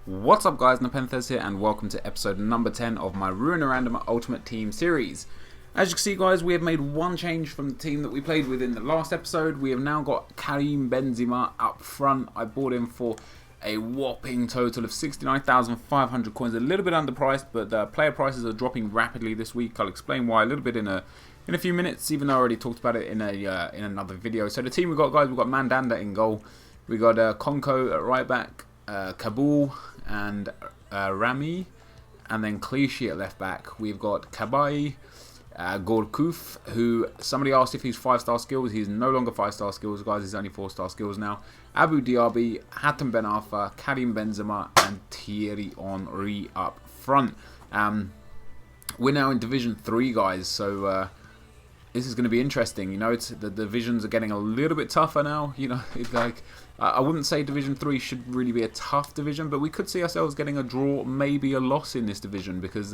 What's up guys, NepentheZ here and welcome to episode number 10 of my Ruin a Random Ultimate Team series. As you can see guys, we have made one change from the team that we played with in the last episode. We have now got Karim Benzema up front. I bought him for a whopping total of 69,500 coins, a little bit underpriced, but player prices are dropping rapidly this week. I'll explain why a little bit in a few minutes, even though I already talked about it in another video. So the team we've got guys, we've got Mandanda in goal, we got Konko at right back, Kabul and Rami, and then Clichy at left back. We've got Kabai, Gorkuf, who somebody asked if he's 5-star skills. He's no longer 5-star skills, guys. He's only 4-star skills now. Abu Diaby, Hatem Ben Arfa, Karim Benzema, and Thierry Henry up front. We're now in Division 3, guys, so this is going to be interesting. You know, the divisions are getting a little bit tougher now. You know, it's like I wouldn't say Division 3 should really be a tough division, but we could see ourselves getting a draw, maybe a loss in this division, because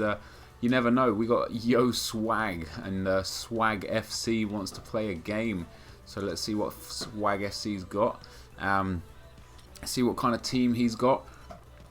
you never know. We got Yo Swag, and Swag FC wants to play a game. So let's see what Swag FC's got. See what kind of team he's got,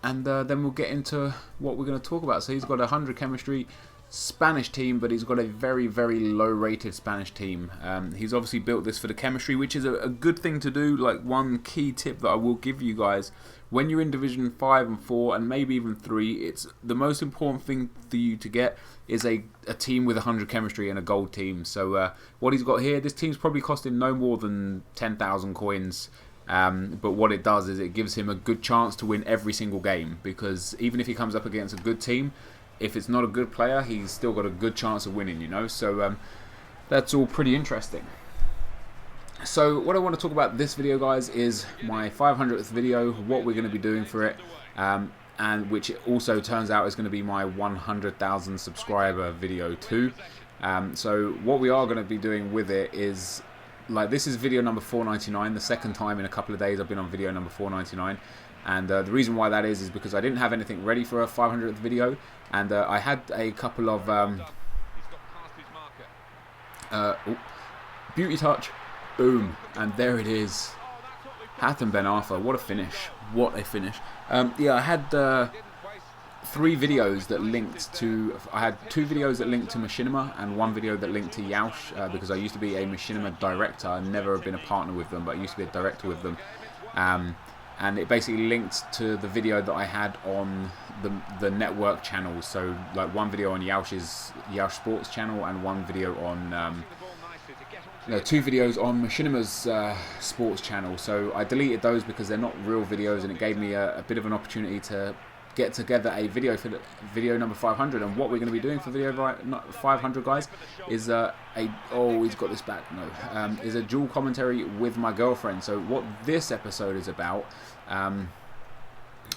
and then we'll get into what we're going to talk about. So he's got 100 chemistry. Spanish team, but he's got a very, very low rated Spanish team. He's obviously built this for the chemistry, which is a good thing to do. Like, one key tip that I will give you guys, when you're in Division 5 and 4 and maybe even 3, it's the most important thing for you to get is a team with 100 chemistry and a gold team. So what he's got here, this team's probably costing no more than 10,000 coins. But what it does is it gives him a good chance to win every single game, because even if he comes up against a good team, if it's not a good player, he's still got a good chance of winning, you know. So that's all pretty interesting. So what I want to talk about this video, guys, is my 500th video, what we're going to be doing for it, and which it also turns out is going to be my 100,000 subscriber video too. So what we are going to be doing with it is, like, this is video number 499, the second time in a couple of days I've been on video number 499. And the reason why that is because I didn't have anything ready for a 500th video, and I had a couple of beauty touch, boom, and there it is. Hatem Ben Arfa, what a finish! What a finish! Yeah, I had 3 videos that linked to. I had 2 videos that linked to Machinima and 1 video that linked to Yaush, because I used to be a Machinima director. I've never been a partner with them, but I used to be a director with them. And it basically linked to the video that I had on the network channels. So, like, 1 video on Yaush's Yaush Sports channel and 1 video on 2 videos on Machinima's sports channel. So I deleted those because they're not real videos, and it gave me a bit of an opportunity to get together a video for video number 500. And what we're going to be doing for video 500, guys, is he's got this back, no, is a dual commentary with my girlfriend. So what this episode is about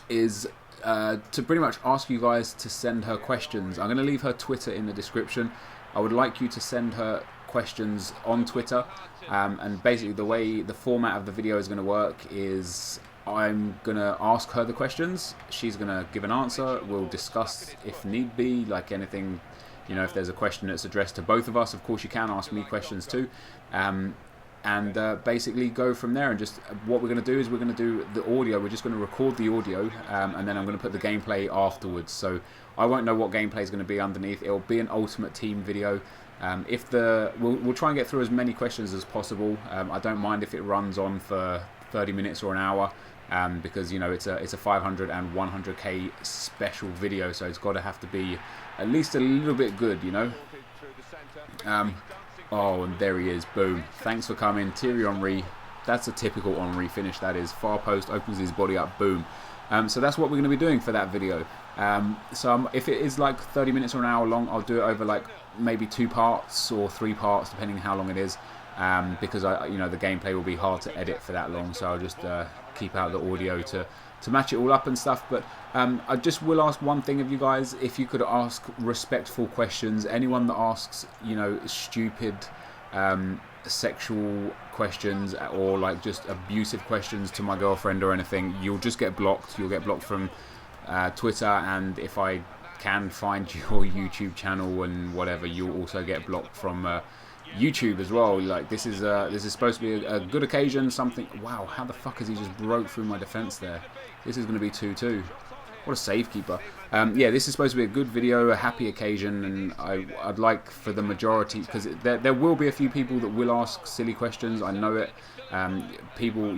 is to pretty much ask you guys to send her questions. I'm going to leave her Twitter in the description. I would like you to send her questions on Twitter, and basically the format of the video is going to work is I'm going to ask her the questions, she's going to give an answer, we'll discuss if need be, like anything, you know, if there's a question that's addressed to both of us, of course you can ask me questions too, and basically go from there. And just what we're going to do is we're going to do the audio, we're just going to record the audio, and then I'm going to put the gameplay afterwards. So I won't know what gameplay is going to be underneath. It'll be an Ultimate Team video. We'll try and get through as many questions as possible. I don't mind if it runs on for 30 minutes or an hour, because, you know, it's a 500 and 100k special video, so it's got to have to be at least a little bit good, you know. Oh, and there he is, boom, thanks for coming, Thierry Henry. That's a typical Henry finish, that is. Far post, opens his body up, boom. So that's what we're going to be doing for that video. So if it is like 30 minutes or an hour long, I'll do it over like maybe 2 parts or 3 parts, depending how long it is, because you know, the gameplay will be hard to edit for that long, so I'll just keep out the audio to match it all up and stuff. But I just will ask one thing of you guys: if you could ask respectful questions. Anyone that asks, you know, stupid sexual questions or like just abusive questions to my girlfriend or anything, you'll just get blocked. You'll get blocked from Twitter, and if I can find your YouTube channel and whatever, you'll also get blocked from YouTube as well. Like, this is supposed to be a good occasion, something. Wow, how the fuck has he just broke through my defense there? This is going to be 2-2. What a save keeper. Yeah, this is supposed to be a good video, a happy occasion, and I'd like for the majority, because there will be a few people that will ask silly questions. I know it. People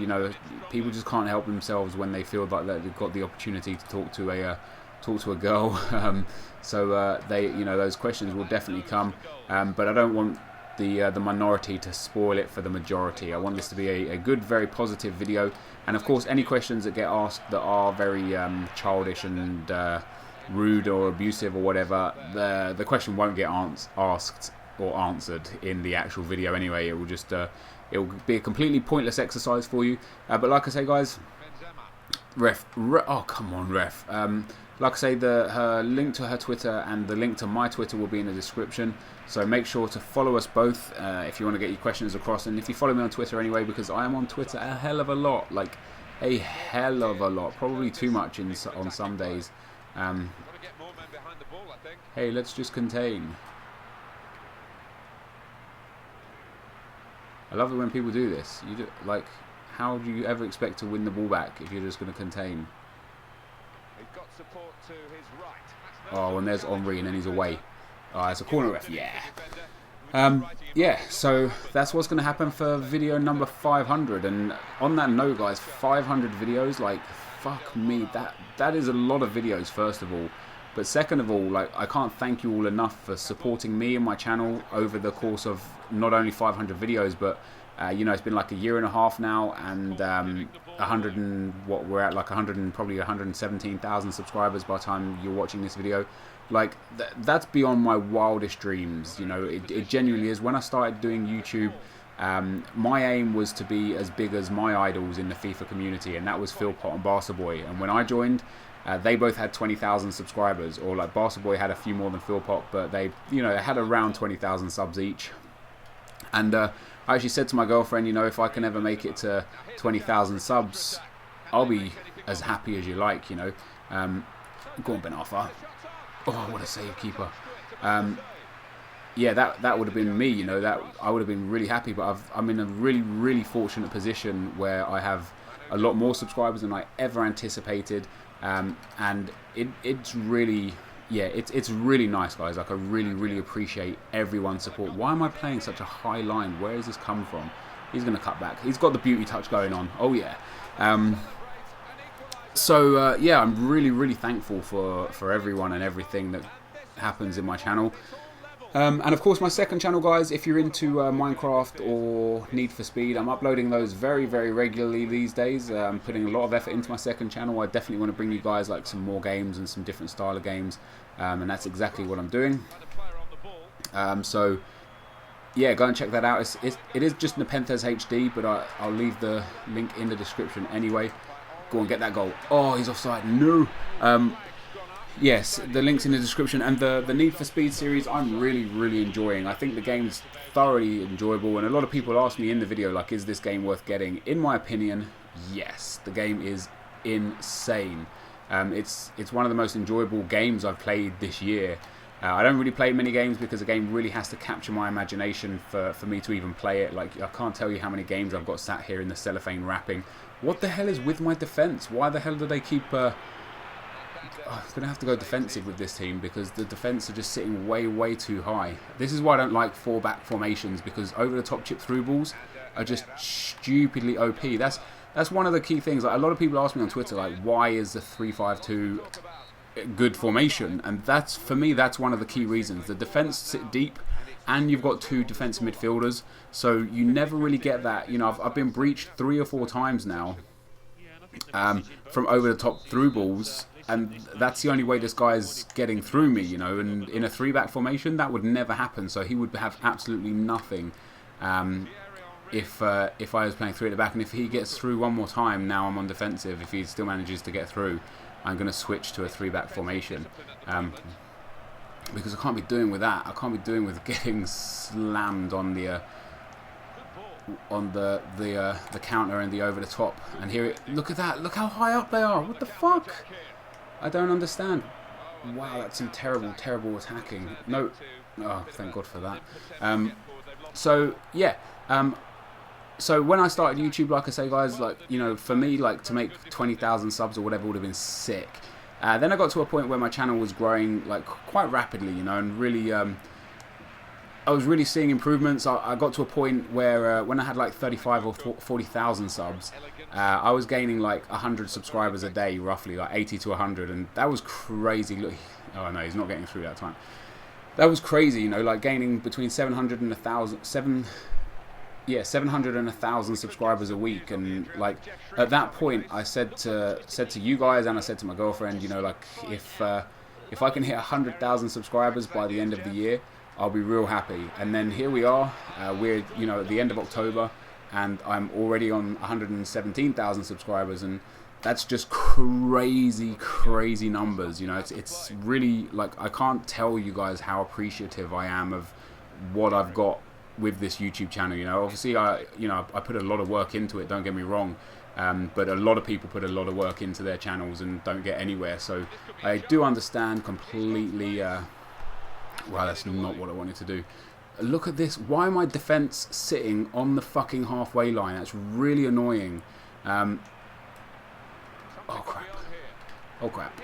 just can't help themselves when they feel like they've got the opportunity to talk to a girl. So those questions will definitely come. But I don't want the minority to spoil it for the majority. I want this to be a good, very positive video. And of course, any questions that get asked that are very childish and rude or abusive or whatever, the question won't get asked or answered in the actual video anyway. It will just it will be a completely pointless exercise for you. But like I say, guys, oh come on, ref. Like I say, her link to her Twitter and the link to my Twitter will be in the description. So make sure to follow us both if you want to get your questions across. And if you follow me on Twitter anyway, because I am on Twitter a hell of a lot. Like, a hell of a lot. Probably too much on some days. Hey, let's just contain. I love it when people do this. Like, how do you ever expect to win the ball back if you're just going to contain? Oh, and there's Henry, and then he's away. Oh, it's a corner ref. Yeah. Yeah, so that's what's going to happen for video number 500. And on that note, guys, 500 videos, like, fuck me. That is a lot of videos, first of all. But second of all, like, I can't thank you all enough for supporting me and my channel over the course of not only 500 videos, but it's been like a year and a half now, and 100 and what we're at, like 100 and probably 117,000 subscribers by the time you're watching this video. Like, that's beyond my wildest dreams. It genuinely is. When I started doing YouTube, my aim was to be as big as my idols in the FIFA community, and that was Philpot and Barca Boy. And when I joined, they both had 20,000 subscribers, or like Barca Boy had a few more than Philpot, but they had around 20,000 subs each. And I actually said to my girlfriend, if I can ever make it to 20,000 subs, I'll be as happy as you like. Go on, Ben Arthur. Oh, what a save keeper. Yeah, that would have been me, that I would have been really happy. But I'm in a really, really fortunate position where I have a lot more subscribers than I ever anticipated. And it's really, yeah, it's really nice, guys. Like, I really, really appreciate everyone's support. Why am I playing such a high line? Where has this come from? He's going to cut back. He's got the beauty touch going on. Oh, yeah. Yeah, I'm really, really thankful for everyone and everything that happens in my channel. And of course, my second channel, guys, if you're into Minecraft or Need for Speed, I'm uploading those very, very regularly these days. I'm putting a lot of effort into my second channel. I definitely want to bring you guys like some more games and some different style of games. And that's exactly what I'm doing. So yeah, go and check that out. It is just NepentheZ HD, but I'll leave the link in the description anyway. Go and get that goal. Oh, he's offside. No. Yes, the link's in the description. And the Need for Speed series, I'm really, really enjoying. I think the game's thoroughly enjoyable. And a lot of people ask me in the video, like, is this game worth getting? In my opinion, yes. The game is insane. It's one of the most enjoyable games I've played this year. I don't really play many games because the game really has to capture my imagination for me to even play it. Like, I can't tell you how many games I've got sat here in the cellophane wrapping. What the hell is with my defence? Why the hell do they keep... I'm going to have to go defensive with this team because the defence are just sitting way, way too high. This is why I don't like 4-back formations, because over-the-top chip-through balls are just stupidly OP. That's one of the key things. Like, a lot of people ask me on Twitter, like, why is the 3-5-2 good formation? And for me, that's one of the key reasons. The defence sit deep, and you've got two defensive midfielders, so you never really get that. I've been breached 3 or 4 times now from over-the-top through balls, and that's the only way this guy's getting through me, and in a 3-back formation, that would never happen, so he would have absolutely nothing if I was playing 3 at the back. And if he gets through one more time, now I'm on defensive. If he still manages to get through, I'm going to switch to a 3-back formation. Because I can't be doing with that. I can't be doing with getting slammed on the counter and the over the top. And here, look at that. Look how high up they are. What the fuck? I don't understand. Wow, that's some terrible, terrible attacking. No. Oh, thank God for that. So yeah. So when I started YouTube, like I say, guys, like, for me, like, to make 20,000 subs or whatever would have been sick. Then I got to a point where my channel was growing like quite rapidly, you know, and really I was really seeing improvements. I got to a point where when I had like 35 or 40,000 subs, I was gaining like 100 subscribers a day, roughly like 80 to 100, and that was crazy. Look, oh no, he's not getting through that time. That was crazy, you know, like gaining between 700 and 1,000, 700 and 1,000 subscribers a week. And like at that point, I said to you guys, and I said to my girlfriend, you know, like if I can hit 100,000 subscribers by the end of the year, I'll be real happy. And then here we are. We're, you know, at the end of October, and I'm already on 117,000 subscribers, and that's just crazy numbers. You know, it's really like, I can't tell you guys how appreciative I am of what I've got with this YouTube channel. You know, obviously I put a lot of work into it, don't get me wrong, but a lot of people put a lot of work into their channels and don't get anywhere. So I do understand completely. Wow, that's not what I wanted to do. Look at this. Why am my defense sitting on the fucking halfway line? That's really annoying. Oh crap. Oh crap.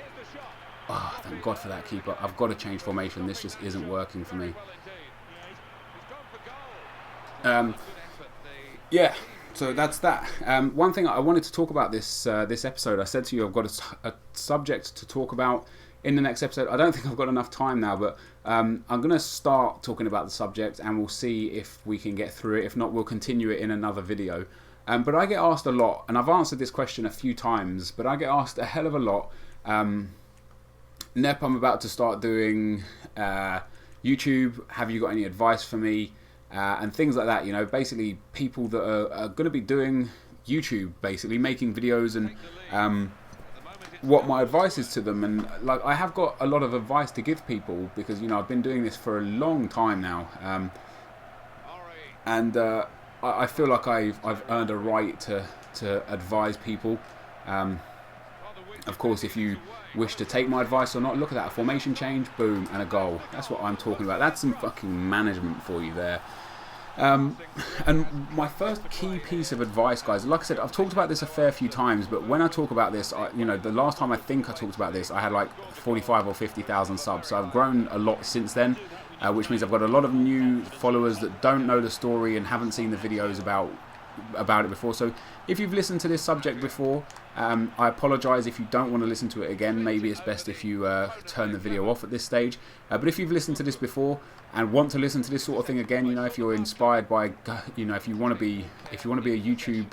Oh, thank God for that, keeper. I've got to change formation. This just isn't working for me. Yeah, so that's that. One thing I wanted to talk about this episode, I said to you I've got a subject to talk about in the next episode. I don't think I've got enough time now, but I'm going to start talking about the subject, and we'll see if we can get through it. If not, we'll continue it in another video. But I get asked a lot, and I've answered this question a few times, but I get asked a hell of a lot. Nep, I'm about to start doing YouTube. Have you got any advice for me? And things like that, you know, basically people that are going to be doing YouTube, basically making videos, and what my advice is to them. And like, I have got a lot of advice to give people, because, you know, I've been doing this for a long time now, and I feel like I've earned a right to advise people. Of course, if you wish to take my advice or not, look at that, a formation change, boom, and a goal. That's what I'm talking about. That's some fucking management for you there. And my first key piece of advice, guys, like I said, I've talked about this a fair few times, but when I talk about this, you know, the last time I think I talked about this, I had like 45 or 50,000 subs, so I've grown a lot since then, which means I've got a lot of new followers that don't know the story and haven't seen the videos about it before. So if you've listened to this subject before, I apologise if you don't want to listen to it again. Maybe it's best if you turn the video off at this stage. But if you've listened to this before and want to listen to this sort of thing again, you know, if you're inspired by, you know, if you want to be a YouTube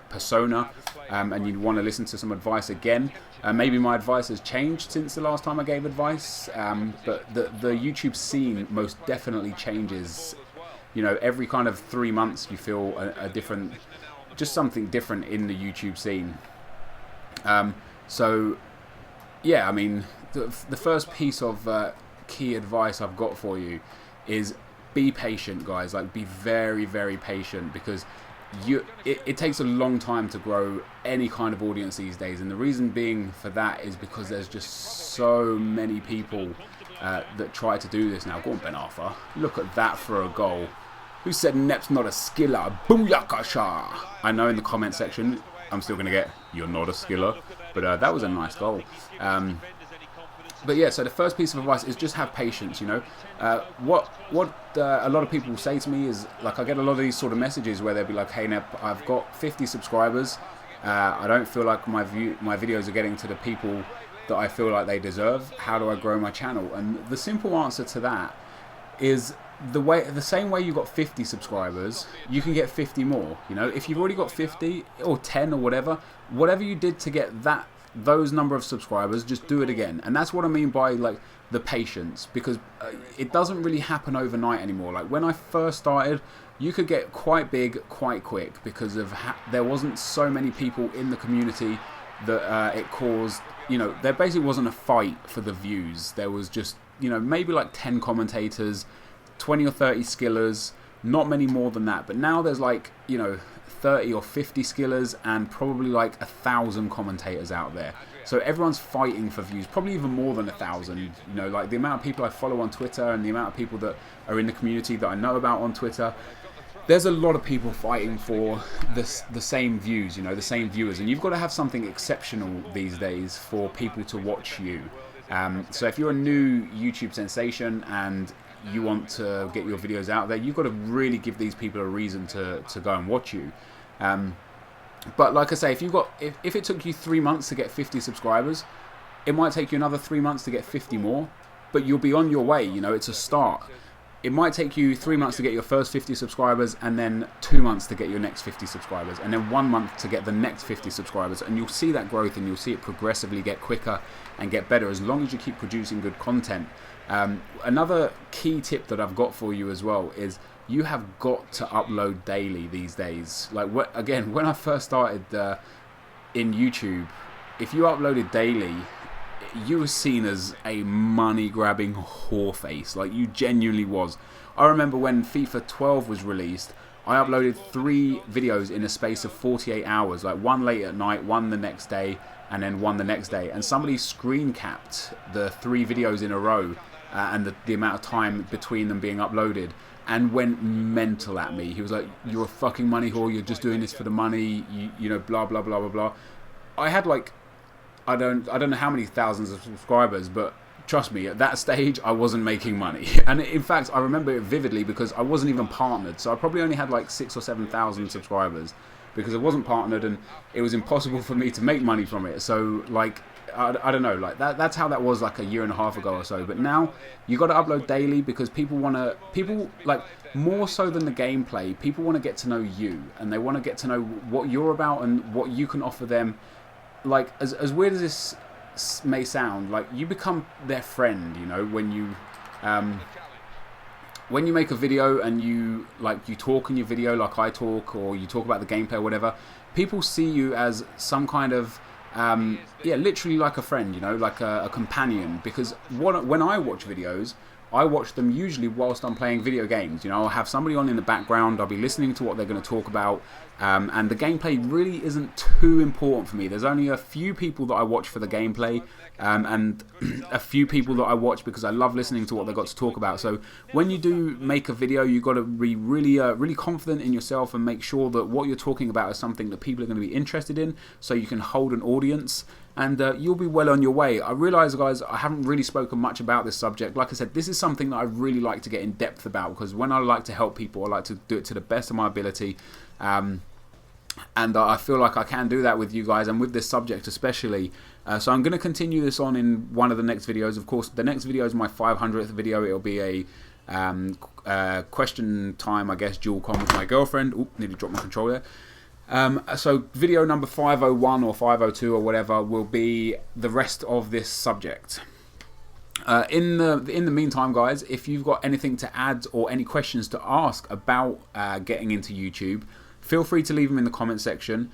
persona, and you want to listen to some advice again, maybe my advice has changed since the last time I gave advice, but the YouTube scene most definitely changes. You know, every kind of 3 months you feel a different, just something different in the YouTube scene. So yeah, I mean, the first piece of key advice I've got for you is be patient, guys. Like, be very patient, because it takes a long time to grow any kind of audience these days, and the reason being for that is because there's just so many people that try to do this now. Go on, Ben Arthur. Look at that for a goal. Who said Nep's not a skiller? Booyakasha! I know in the comment section I'm still going to get, you're not a skiller, but that was a nice goal. But yeah, so the first piece of advice is just have patience, you know. What a lot of people say to me is, like, I get a lot of these sort of messages where they'll be like, hey Nep, I've got 50 subscribers. I don't feel like my videos are getting to the people that I feel like they deserve. How do I grow my channel? And the simple answer to that is the same way you got 50 subscribers, you can get 50 more. You know, if you've already got 50 or 10 or whatever you did to get those number of subscribers, just do it again. And that's what I mean by, like, the patience, because it doesn't really happen overnight anymore. Like, when I first started, you could get quite big quite quick because of there wasn't so many people in the community that it caused, you know, there basically wasn't a fight for the views. There was just, you know, maybe like 10 commentators, 20 or 30 skillers, not many more than that. But now there's like, you know, 30 or 50 skillers and probably like 1,000 commentators out there. So everyone's fighting for views, probably even more than 1,000. You know, like the amount of people I follow on Twitter and the amount of people that are in the community that I know about on Twitter, there's a lot of people fighting for the same views, you know, the same viewers, and you've got to have something exceptional these days for people to watch you. So if you're a new YouTube sensation and you want to get your videos out there, you've got to really give these people a reason to go and watch you. But like I say, if it took you 3 months to get 50 subscribers, it might take you another 3 months to get 50 more, but you'll be on your way, you know, it's a start. It might take you 3 months to get your first 50 subscribers, and then 2 months to get your next 50 subscribers, and then 1 month to get the next 50 subscribers. And you'll see that growth, and you'll see it progressively get quicker and get better as long as you keep producing good content. Another key tip that I've got for you as well is you have got to upload daily these days. Like, again, when I first started in YouTube, if you uploaded daily, you were seen as a money-grabbing whoreface. Like, you genuinely was. I remember when FIFA 12 was released, I uploaded 3 videos in a space of 48 hours. Like, one late at night, one the next day, and then one the next day. And somebody screen capped the 3 videos in a row and the amount of time between them being uploaded, and went mental at me. He was like, "You're a fucking money whore. You're just doing this for the money. You know, blah blah blah blah blah." I had like, I don't know how many thousands of subscribers, but trust me, at that stage I wasn't making money. And in fact, I remember it vividly because I wasn't even partnered, so I probably only had like 6,000 or 7,000 subscribers because I wasn't partnered, and it was impossible for me to make money from it. So like, I don't know, like that's how that was like a year and a half ago or so. But now you got to upload daily because people like, more so than the gameplay, people want to get to know you, and they want to get to know what you're about and what you can offer them. Like, as weird as this may sound, like, you become their friend, you know, when you make a video and you talk in your video like I talk, or you talk about the gameplay or whatever, people see you as some kind of yeah, literally like a friend, you know, like a companion. Because when I watch videos, I watch them usually whilst I'm playing video games. You know, I'll have somebody on in the background, I'll be listening to what they're going to talk about, and the gameplay really isn't too important for me. There's only a few people that I watch for the gameplay, and a few people that I watch because I love listening to what they've got to talk about. So when you do make a video, you've got to be really confident in yourself and make sure that what you're talking about is something that people are going to be interested in, so you can hold an audience, and you'll be well on your way. I realise, guys, I haven't really spoken much about this subject. Like I said, this is something that I really like to get in depth about, because when I like to help people, I like to do it to the best of my ability. And I feel like I can do that with you guys, and with this subject especially. So I'm going to continue this on in one of the next videos. Of course, the next video is my 500th video. It'll be a question time, I guess, dual com with my girlfriend. Oop, nearly dropped my controller. So video number 501 or 502 or whatever will be the rest of this subject. In the meantime, guys, if you've got anything to add or any questions to ask about getting into YouTube, feel free to leave them in the comment section,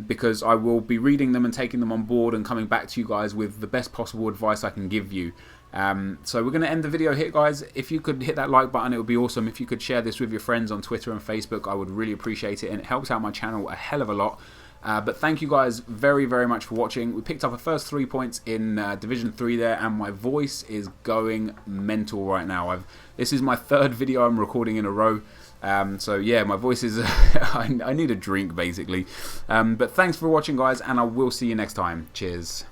because I will be reading them and taking them on board and coming back to you guys with the best possible advice I can give you. So we're going to end the video here, guys. If you could hit that like button, it would be awesome. If you could share this with your friends on Twitter and Facebook, I would really appreciate it, and it helps out my channel a hell of a lot. But thank you guys very much for watching. We picked up our first 3 points in Division 3 there, and my voice is going mental right now. This is my 3rd video I'm recording in a row. So yeah, my voice is I need a drink basically. But thanks for watching, guys, and I will see you next time. Cheers.